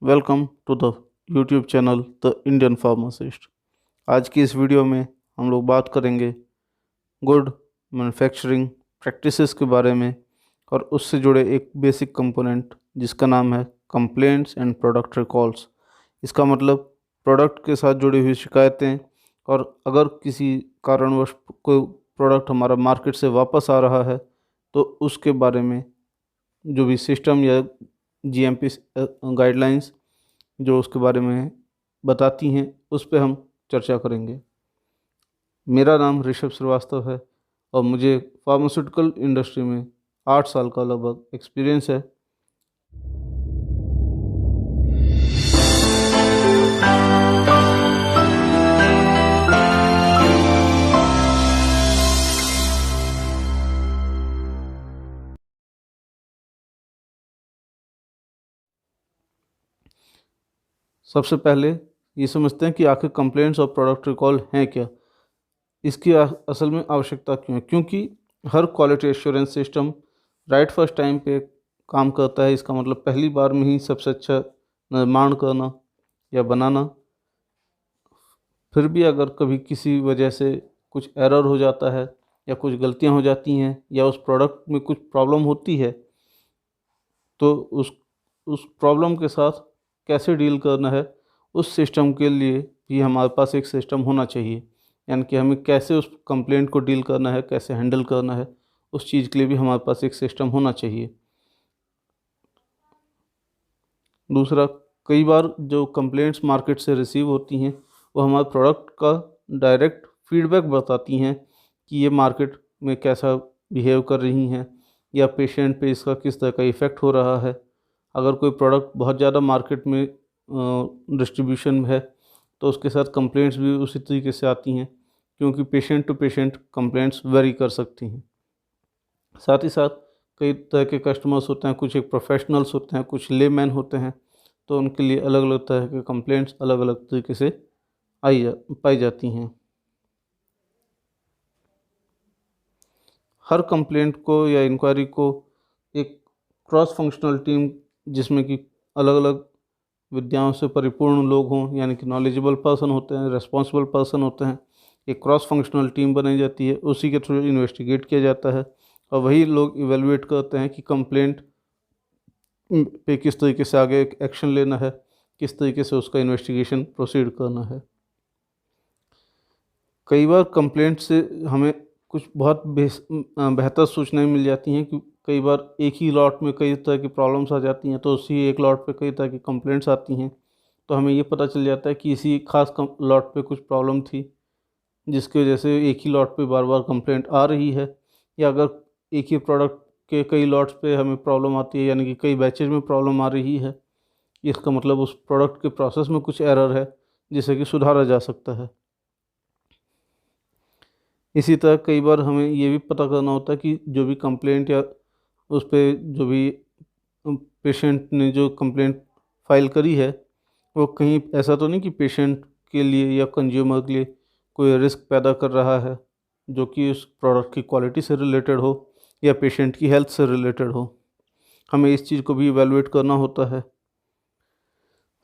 Welcome to the YouTube channel the Indian pharmacist. आज की इस वीडियो में हम लोग बात करेंगे गुड मैन्युफैक्चरिंग प्रैक्टिसेस के बारे में और उससे जुड़े एक बेसिक कंपोनेंट जिसका नाम है कंप्लेंट्स एंड प्रोडक्ट रिकॉल्स। इसका मतलब प्रोडक्ट के साथ जुड़ी हुई शिकायतें, और अगर किसी कारणवश कोई प्रोडक्ट हमारा मार्केट से वापस आ रहा है तो उसके बारे में जो भी सिस्टम या जीएमपी गाइडलाइंस जो उसके बारे में बताती हैं उस पर हम चर्चा करेंगे। मेरा नाम ऋषभ श्रीवास्तव है और मुझे फार्मास्यूटिकल इंडस्ट्री में 8 साल का लगभग एक्सपीरियंस है। सबसे पहले ये समझते हैं कि आखिर कंप्लेंट्स और प्रोडक्ट रिकॉल हैं क्या। इसकी असल में आवश्यकता क्यों है? क्योंकि हर quality assurance system right first time पे काम करता है। इसका मतलब पहली बार में ही सबसे अच्छा निर्माण करना या बनाना। फिर भी अगर कभी किसी वजह से कुछ एरर हो जाता है या कुछ गलतियां हो जाती हैं या उस प्रोडक्ट में कुछ प्रॉब्लम होती है तो उस प्रॉब्लम के साथ कैसे डील करना है, उस सिस्टम के लिए भी हमारे पास एक सिस्टम होना चाहिए। यानी कि हमें कैसे उस कंप्लेंट को डील करना है, कैसे हैंडल करना है, उस चीज़ के लिए भी हमारे पास एक सिस्टम होना चाहिए। दूसरा, कई बार जो कंप्लेंट्स मार्केट से रिसीव होती हैं वो हमारे प्रोडक्ट का डायरेक्ट फीडबैक बताती हैं कि ये मार्केट में कैसा बिहेव कर रही हैं या पेशेंट पे इसका किस तरह का इफ़ेक्ट हो रहा है। अगर कोई प्रोडक्ट बहुत ज़्यादा मार्केट में डिस्ट्रीब्यूशन में है तो उसके साथ कंप्लेंट्स भी उसी तरीके से आती हैं, क्योंकि patient to patient complaints vary कर सकती हैं। साथ ही साथ कई तरह के कस्टमर्स होते हैं, कुछ एक प्रोफेशनल्स होते हैं, कुछ लेमैन होते हैं, तो उनके लिए अलग अलग तरह के कंप्लेंट्स अलग अलग तरीके से पाई जाती हैं। हर कंप्लेंट को या इंक्वायरी को एक क्रॉस फंक्शनल टीम, जिसमें कि अलग अलग विद्याओं से परिपूर्ण लोग हों, यानी कि नॉलेजेबल पर्सन होते हैं, रेस्पॉन्सिबल पर्सन होते हैं, एक क्रॉस फंक्शनल टीम बनाई जाती है। उसी के थ्रू इन्वेस्टिगेट किया जाता है और वही लोग इवेलुएट करते हैं कि कंप्लेंट पे किस तरीके से आगे एक्शन लेना है, किस तरीके से उसका इन्वेस्टिगेशन प्रोसीड करना है। कई बार कंप्लेंट से हमें कुछ बहुत बेहतर सूचनाएं मिल जाती हैं कि कई बार एक ही लॉट में कई तरह की प्रॉब्लम्स आ जाती हैं, तो उसी एक लॉट पे कई तरह की कंप्लेंट्स आती हैं, तो हमें ये पता चल जाता है कि इसी खास लॉट पे कुछ प्रॉब्लम थी जिसकी वजह से एक ही लॉट पे बार बार कंप्लेंट आ रही है। या अगर एक ही प्रोडक्ट के कई लॉट्स पे हमें प्रॉब्लम आती है, यानी कि कई बैचेज में प्रॉब्लम आ रही है, इसका मतलब उस प्रोडक्ट के प्रोसेस में कुछ एरर है जिसे कि सुधारा जा सकता है। इसी तरह कई बार हमें ये भी पता करना होता है कि जो भी कंप्लेंट या उस पर जो भी पेशेंट ने जो कंप्लेंट फाइल करी है वो कहीं ऐसा तो नहीं कि पेशेंट के लिए या कंज्यूमर के लिए कोई रिस्क पैदा कर रहा है जो कि उस प्रोडक्ट की क्वालिटी से रिलेटेड हो या पेशेंट की हेल्थ से रिलेटेड हो। हमें इस चीज़ को भी इवैल्यूएट करना होता है।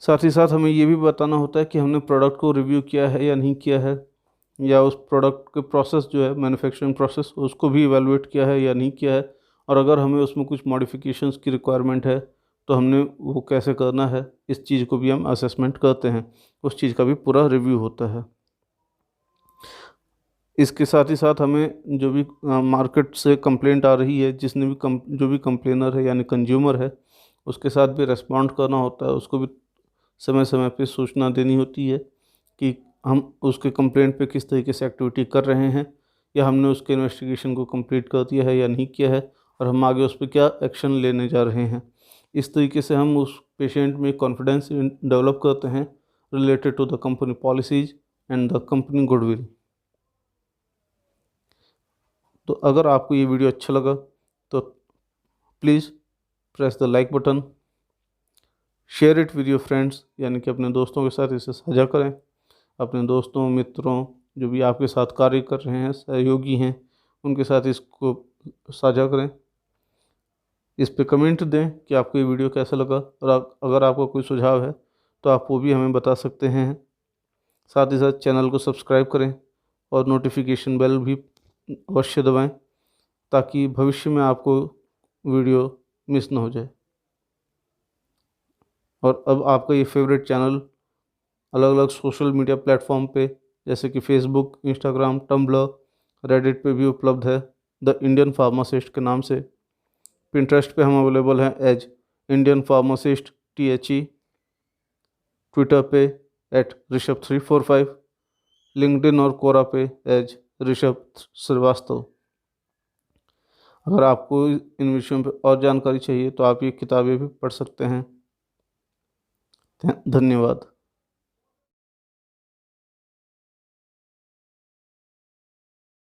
साथ ही साथ हमें ये भी बताना होता है कि हमने प्रोडक्ट को रिव्यू किया है या नहीं किया है, या उस प्रोडक्ट के प्रोसेस जो है मैन्युफैक्चरिंग प्रोसेस उसको भी इवैल्यूएट किया है या नहीं किया है, और अगर हमें उसमें कुछ मॉडिफिकेशंस की रिक्वायरमेंट है तो हमने वो कैसे करना है, इस चीज़ को भी हम असेसमेंट करते हैं। उस चीज़ का भी पूरा रिव्यू होता है। इसके साथ ही साथ हमें जो भी मार्केट से कंप्लेंट आ रही है, जिसने भी जो भी कंप्लेनर है यानी कंज्यूमर है, उसके साथ भी रेस्पॉन्ड करना होता है। उसको भी समय समय पे सूचना देनी होती है कि हम उसके कंप्लेंट पे किस तरीके से एक्टिविटी कर रहे हैं, या हमने उसके इन्वेस्टिगेशन को कंप्लीट कर दिया है या नहीं किया है, और हम आगे उस पर क्या एक्शन लेने जा रहे हैं। इस तरीके से हम उस पेशेंट में कॉन्फिडेंस डेवलप करते हैं related to the company policies and the company goodwill. तो अगर आपको ये वीडियो अच्छा लगा तो please press the like button, share it with your friends, यानी कि अपने दोस्तों के साथ इसे साझा करें। अपने दोस्तों मित्रों जो भी आपके साथ कार्य कर रहे हैं, सहयोगी हैं, उनके साथ इसको साझा करें। इस पे कमेंट दें कि आपको ये वीडियो कैसा लगा, और अगर आपका कोई सुझाव है तो आप वो भी हमें बता सकते हैं। साथ ही साथ चैनल को सब्सक्राइब करें और नोटिफिकेशन बेल भी अवश्य दबाएं, ताकि भविष्य में आपको वीडियो मिस ना हो जाए। और अब आपका ये फेवरेट चैनल अलग अलग सोशल मीडिया प्लेटफॉर्म पे, जैसे कि फेसबुक, इंस्टाग्राम, टम्बलर, रेडिट पे भी उपलब्ध है, द इंडियन फार्मासिस्ट के नाम से। पिंटरेस्ट पे हम अवेलेबल हैं as Indian pharmacist THE, Twitter पे @ऋषभ345, लिंक्डइन और कोरा पे एज ऋषभ श्रीवास्तव। अगर आपको इन विषयों पर और जानकारी चाहिए तो आप ये किताबें भी पढ़ सकते हैं। धन्यवाद।